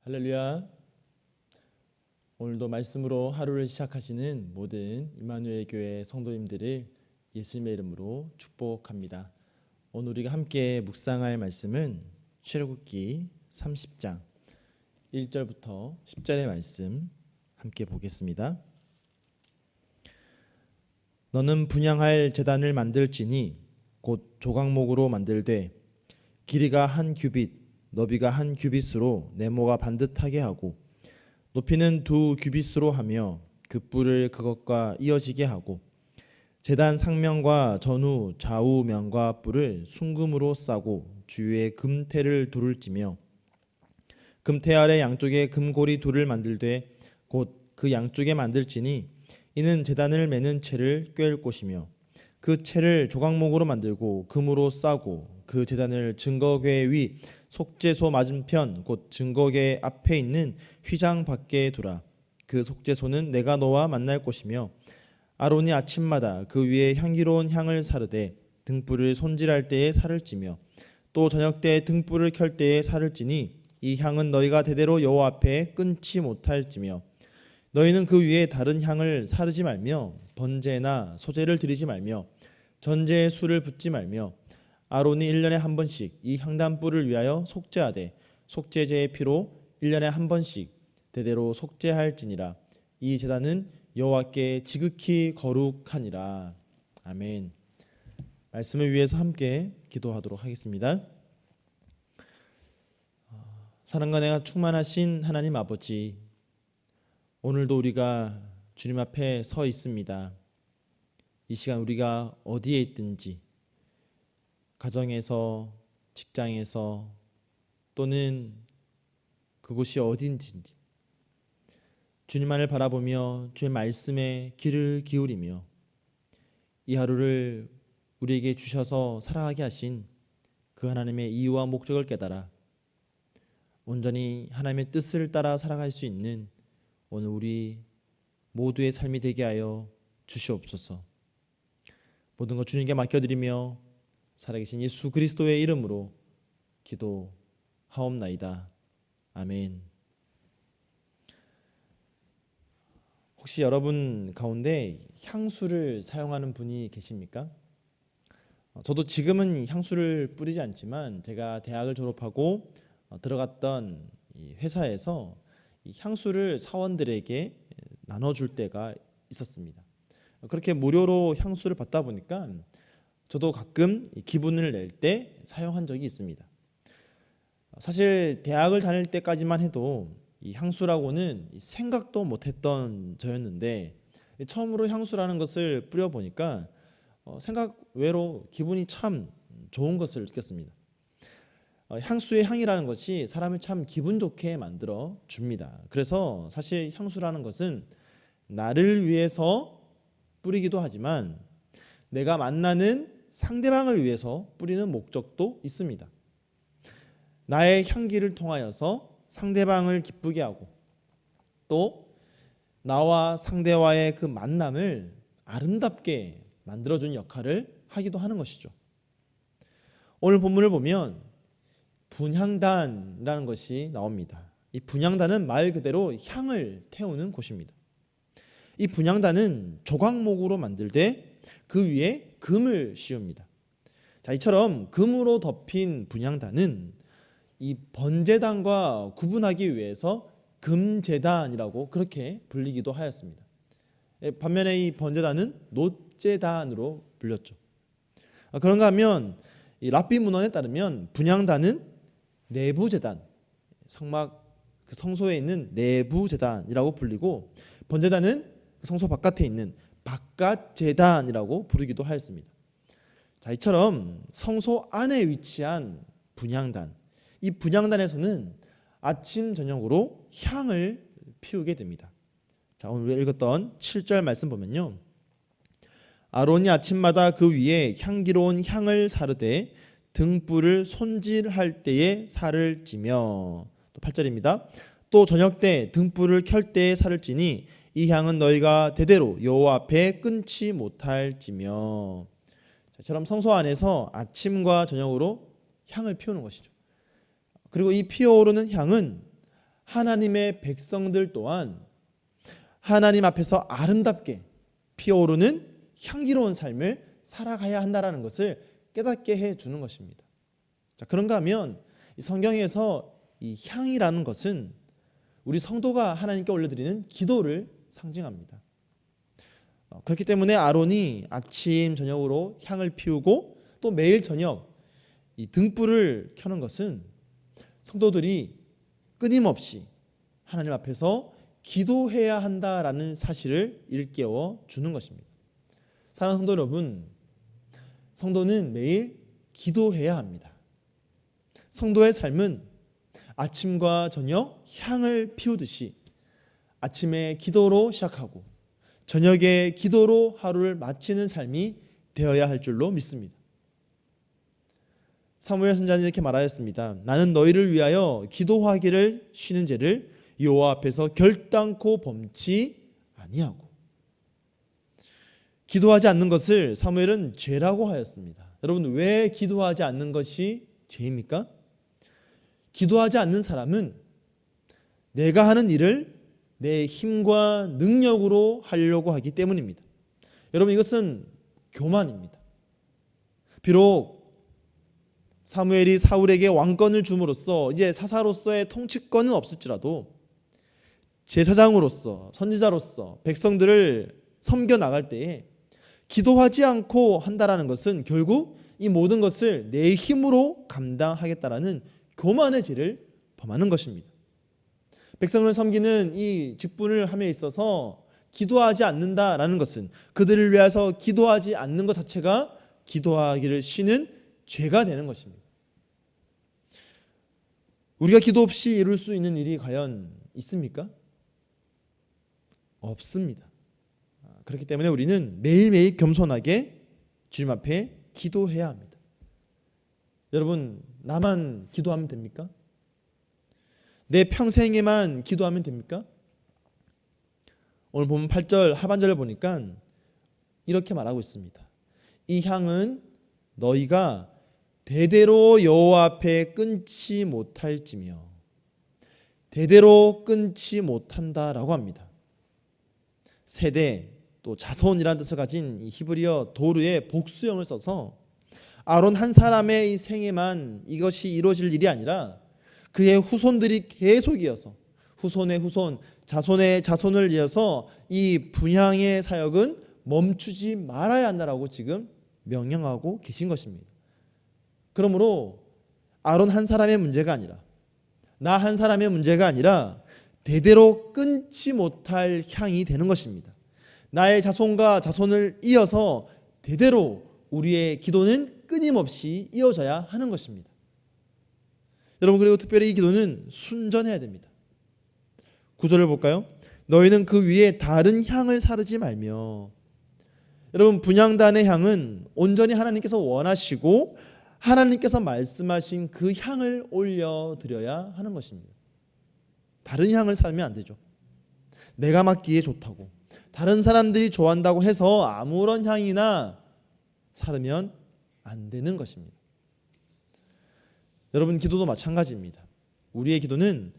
할렐루야. 오늘도 말씀으로 하루를 시작하시는 모든 임마누엘 교회 성도님들을 예수님의 이름으로 축복합니다. 오늘 우리가 함께 묵상할 말씀은 출애굽기 30장 1절부터 10절의 말씀 함께 보겠습니다. 너는 분향할 제단을 만들지니 곧 조각목으로 만들되 길이가 한 규빗 너비가 한 규빗으로 네모가 반듯하게 하고 높이는 2규빗으로 하며 그 뿔을 그것과 이어지게 하고 제단 상면과 전후 좌우면과 뿔을 순금으로 싸고 주위에 금테를 둘을 찌며 금테 아래 양쪽에 금고리 둘을 만들되 곧 그 양쪽에 만들지니 이는 제단을 매는 채를 꿰을 곳이며 그 채를 조각목으로 만들고 금으로 싸고 그 제단을 증거궤 위 속죄소 맞은편 곧 증거궤 앞에 있는 휘장 밖에 두라. 그 속죄소는 내가 너와 만날 곳이며 아론이 아침마다 그 위에 향기로운 향을 사르되 등불을 손질할 때에 살을 찌며 또 저녁 때 등불을 켤 때에 살을 찌니 이 향은 너희가 대대로 여호와 앞에 끊지 못할지며 너희는 그 위에 다른 향을 사르지 말며 번제나 소제를 드리지 말며 전제에 술을 붓지 말며 아론이 1년에 한 번씩 이 향단불을 위하여 속죄하되 속죄제의 피로 1년에 한 번씩 대대로 속죄할지니라. 이 제단은 여호와께 지극히 거룩하니라. 아멘. 말씀을 위해서 함께 기도하도록 하겠습니다. 사랑과 내가 충만하신 하나님 아버지, 오늘도 우리가 주님 앞에 서 있습니다. 이 시간 우리가 어디에 있든지 가정에서, 직장에서 또는 그곳이 어딘지 주님만을 바라보며 주의 말씀에 귀를 기울이며 이 하루를 우리에게 주셔서 살아가게 하신 그 하나님의 이유와 목적을 깨달아 온전히 하나님의 뜻을 따라 살아갈 수 있는 오늘 우리 모두의 삶이 되게 하여 주시옵소서. 모든 것 주님께 맡겨드리며 살아계신 예수 그리스도의 이름으로 기도하옵나이다. 아멘. 혹시 여러분 가운데 향수를 사용하는 분이 계십니까? 저도 지금은 향수를 뿌리지 않지만 제가 대학을 졸업하고 들어갔던 이 회사에서 이 향수를 사원들에게 나눠줄 때가 있었습니다. 그렇게 무료로 향수를 받다 보니까 저도 가끔 기분을 낼 때 사용한 적이 있습니다. 사실 대학을 다닐 때까지만 해도 이 향수라고는 생각도 못했던 저였는데 처음으로 향수라는 것을 뿌려보니까 생각 외로 기분이 참 좋은 것을 느꼈습니다. 향수의 향이라는 것이 사람을 참 기분 좋게 만들어 줍니다. 그래서 사실 향수라는 것은 나를 위해서 뿌리기도 하지만 내가 만나는 상대방을 위해서 뿌리는 목적도 있습니다. 나의 향기를 통하여서 상대방을 기쁘게 하고 또 나와 상대와의 그 만남을 아름답게 만들어주는 역할을 하기도 하는 것이죠. 오늘 본문을 보면 분향단이라는 것이 나옵니다. 이 분향단은 말 그대로 향을 태우는 곳입니다. 이 분향단은 조각목으로 만들되 그 위에 금을 씌웁니다. 자, 이처럼 금으로 덮인 분향단은 이 번제단과 구분하기 위해서 금제단이라고 그렇게 불리기도 하였습니다. 반면에 이 번제단은 놋제단으로 불렸죠. 그런가 하면 이 랍비 문헌에 따르면 분향단은 내부제단, 성막 그 성소에 있는 내부제단이라고 불리고 번제단은 성소 바깥에 있는 바깥제단이라고 부르기도 하였습니다. 자, 이처럼 성소 안에 위치한 분향단, 이 분향단에서는 아침 저녁으로 향을 피우게 됩니다. 자, 오늘 우리가 읽었던 7절 말씀 보면요, 아론이 아침마다 그 위에 향기로운 향을 사르되 등불을 손질할 때에 살을 찌며, 또 8절입니다. 또 저녁 때 등불을 켤 때에 살을 찌니 이 향은 너희가 대대로 여호와 앞에 끊지 못할지며. 이처럼 성소 안에서 아침과 저녁으로 향을 피우는 것이죠. 그리고 이 피어오르는 향은 하나님의 백성들 또한 하나님 앞에서 아름답게 피어오르는 향기로운 삶을 살아가야 한다는 것을 깨닫게 해주는 것입니다. 자, 그런가 하면 이 성경에서 이 향이라는 것은 우리 성도가 하나님께 올려드리는 기도를 상징합니다. 그렇기 때문에 아론이 아침 저녁으로 향을 피우고 또 매일 저녁 이 등불을 켜는 것은 성도들이 끊임없이 하나님 앞에서 기도해야 한다라는 사실을 일깨워 주는 것입니다. 사랑하는 성도 여러분, 성도는 매일 기도해야 합니다. 성도의 삶은 아침과 저녁 향을 피우듯이 아침에 기도로 시작하고 저녁에 기도로 하루를 마치는 삶이 되어야 할 줄로 믿습니다. 사무엘 선지자는 이렇게 말하였습니다. 나는 너희를 위하여 기도하기를 쉬는 죄를 여호와 앞에서 결단코 범치 아니하고. 기도하지 않는 것을 사무엘은 죄라고 하였습니다. 여러분, 왜 기도하지 않는 것이 죄입니까? 기도하지 않는 사람은 내가 하는 일을 내 힘과 능력으로 하려고 하기 때문입니다. 여러분, 이것은 교만입니다. 비록 사무엘이 사울에게 왕권을 줌으로써 이제 사사로서의 통치권은 없을지라도 제사장으로서 선지자로서 백성들을 섬겨 나갈 때에 기도하지 않고 한다라는 것은 결국 이 모든 것을 내 힘으로 감당하겠다라는 교만의 죄를 범하는 것입니다. 백성을 섬기는 이 직분을 함에 있어서 기도하지 않는다라는 것은 그들을 위해서 기도하지 않는 것 자체가 기도하기를 쉬는 죄가 되는 것입니다. 우리가 기도 없이 이룰 수 있는 일이 과연 있습니까? 없습니다. 그렇기 때문에 우리는 매일매일 겸손하게 주님 앞에 기도해야 합니다. 여러분, 나만 기도하면 됩니까? 내 평생에만 기도하면 됩니까? 오늘 보면 8절 하반절을 보니까 이렇게 말하고 있습니다. 이 향은 너희가 대대로 여호와 앞에 끊지 못할지며, 대대로 끊지 못한다라고 합니다. 세대 또 자손이라는 뜻을 가진 이 히브리어 도르의 복수형을 써서 아론 한 사람의 이 생에만 이것이 이루어질 일이 아니라 그의 후손들이 계속 이어서 후손의 후손, 자손의 자손을 이어서 이 분향의 사역은 멈추지 말아야 한다라고 지금 명령하고 계신 것입니다. 그러므로 아론 한 사람의 문제가 아니라 나 한 사람의 문제가 아니라 대대로 끊지 못할 향이 되는 것입니다. 나의 자손과 자손을 이어서 대대로 우리의 기도는 끊임없이 이어져야 하는 것입니다. 여러분, 그리고 특별히 이 기도는 순전해야 됩니다. 9절을 볼까요? 너희는 그 위에 다른 향을 사르지 말며. 여러분, 분향단의 향은 온전히 하나님께서 원하시고 하나님께서 말씀하신 그 향을 올려드려야 하는 것입니다. 다른 향을 사면 안 되죠. 내가 맡기에 좋다고 다른 사람들이 좋아한다고 해서 아무런 향이나 사르면 안 되는 것입니다. 여러분, 기도도 마찬가지입니다. 우리의 기도는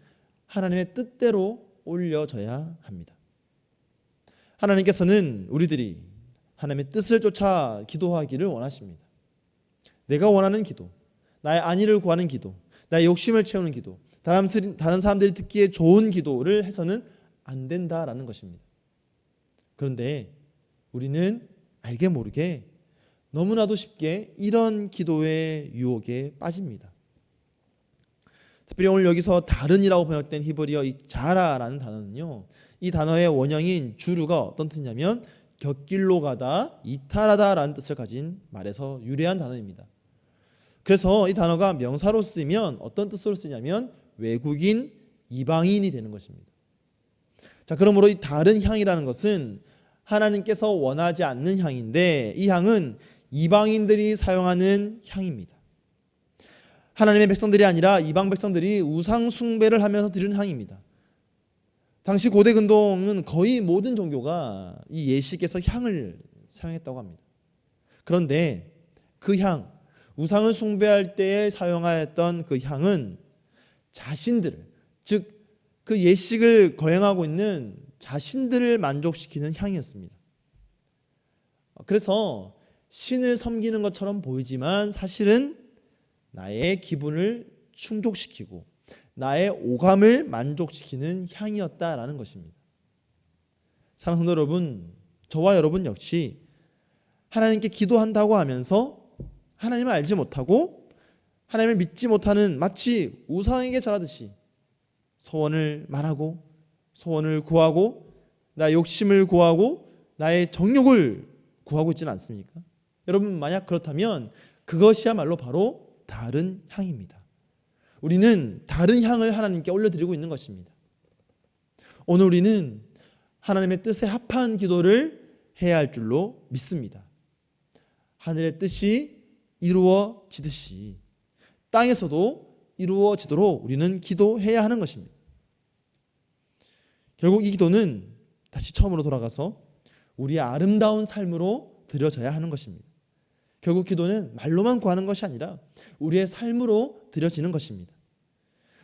하나님의 뜻대로 올려져야 합니다. 하나님께서는 우리들이 하나님의 뜻을 쫓아 기도하기를 원하십니다. 내가 원하는 기도, 나의 안위를 구하는 기도, 나의 욕심을 채우는 기도, 다른 사람들이 듣기에 좋은 기도를 해서는 안 된다라는 것입니다. 그런데 우리는 알게 모르게 너무나도 쉽게 이런 기도의 유혹에 빠집니다. 특별히 오늘 여기서 다른이라고 번역된 히브리어 이 자라라는 단어는요, 이 단어의 원형인 주르가 어떤 뜻이냐면 곁길로 가다, 이탈하다라는 뜻을 가진 말에서 유래한 단어입니다. 그래서 이 단어가 명사로 쓰이면 어떤 뜻으로 쓰냐면 외국인, 이방인이 되는 것입니다. 자, 그러므로 이 다른 향이라는 것은 하나님께서 원하지 않는 향인데 이 향은 이방인들이 사용하는 향입니다. 하나님의 백성들이 아니라 이방 백성들이 우상 숭배를 하면서 드리는 향입니다. 당시 고대 근동은 거의 모든 종교가 이 예식에서 향을 사용했다고 합니다. 그런데 그 향, 우상을 숭배할 때에 사용하였던 그 향은 자신들, 즉 그 예식을 거행하고 있는 자신들을 만족시키는 향이었습니다. 그래서 신을 섬기는 것처럼 보이지만 사실은 나의 기분을 충족시키고 나의 오감을 만족시키는 향이었다라는 것입니다. 사랑하는 성도 여러분, 저와 여러분 역시 하나님께 기도한다고 하면서 하나님을 알지 못하고 하나님을 믿지 못하는 마치 우상에게 절하듯이 소원을 말하고 소원을 구하고 나의 욕심을 구하고 나의 정욕을 구하고 있지는 않습니까? 여러분, 만약 그렇다면 그것이야말로 바로 다른 향입니다. 우리는 다른 향을 하나님께 올려드리고 있는 것입니다. 오늘 우리는 하나님의 뜻에 합한 기도를 해야 할 줄로 믿습니다. 하늘의 뜻이 이루어지듯이 땅에서도 이루어지도록 우리는 기도해야 하는 것입니다. 결국 이 기도는 다시 처음으로 돌아가서 우리의 아름다운 삶으로 드려져야 하는 것입니다. 결국 기도는 말로만 구하는 것이 아니라 우리의 삶으로 드려지는 것입니다.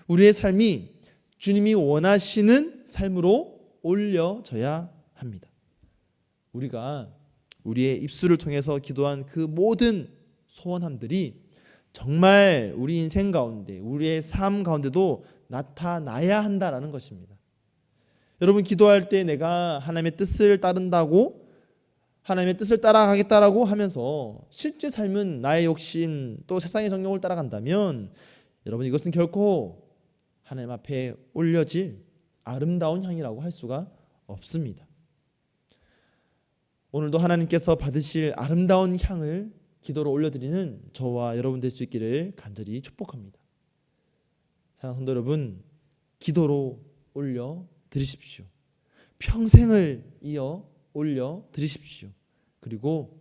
우리의 삶이 주님이 원하시는 삶으로 올려져야 합니다. 우리가 우리의 입술을 통해서 기도한 그 모든 소원함들이 정말 우리 인생 가운데 우리의 삶 가운데도 나타나야 한다라는 것입니다. 여러분, 기도할 때 내가 하나님의 뜻을 따른다고 하나님의 뜻을 따라가겠다라고 하면서 실제 삶은 나의 욕심 또 세상의 정욕을 따라간다면 여러분, 이것은 결코 하나님 앞에 올려질 아름다운 향이라고 할 수가 없습니다. 오늘도 하나님께서 받으실 아름다운 향을 기도로 올려드리는 저와 여러분 될 수 있기를 간절히 축복합니다. 사랑하는 성도 여러분, 기도로 올려드리십시오. 평생을 이어 올려드리십시오. 그리고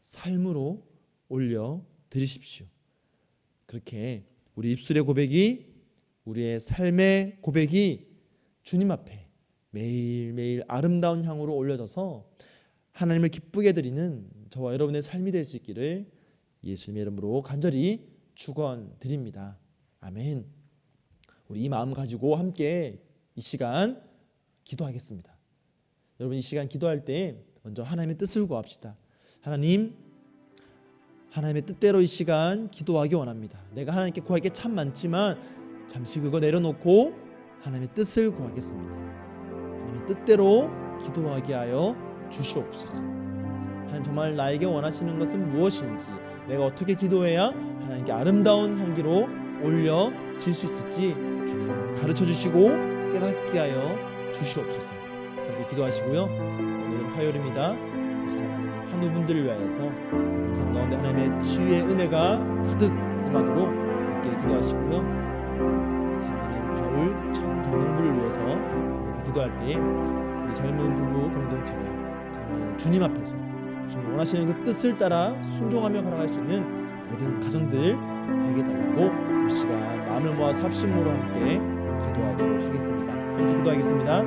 삶으로 올려드리십시오. 그렇게 우리 입술의 고백이, 우리의 삶의 고백이 주님 앞에 매일매일 아름다운 향으로 올려져서 하나님을 기쁘게 드리는 저와 여러분의 삶이 될 수 있기를 예수님의 이름으로 간절히 축원드립니다. 아멘. 우리 이 마음 가지고 함께 이 시간 기도하겠습니다. 여러분, 이 시간 기도할 때 먼저 하나님의 뜻을 구합시다. 하나님의 뜻대로 이 시간 기도하기 원합니다. 내가 하나님께 구할 게 참 많지만 잠시 그거 내려놓고 하나님의 뜻을 구하겠습니다. 하나님의 뜻대로 기도하게 하여 주시옵소서. 하나님, 정말 나에게 원하시는 것은 무엇인지, 내가 어떻게 기도해야 하나님께 아름다운 향기로 올려질 수 있을지 주님 가르쳐 주시고 깨닫게 하여 주시옵소서. 함께 기도하시고요. 오늘은 화요일입니다. 사랑하는 한우분들을 위하여서 영상 가운데 하나님의 치유의 은혜가 가득 임하도록 함께 기도하시고요. 사랑하는 바울 청정능부를 위해서 함께 기도할 때에 우리 젊은 부부 공동체가 정말 주님 앞에서 주님 원하시는 그 뜻을 따라 순종하며 걸어갈 수 있는 모든 가정들 되게 달라고 이 시간 마음을 모아서 합심으로 함께 기도하도록 하겠습니다. 함께 기도하겠습니다.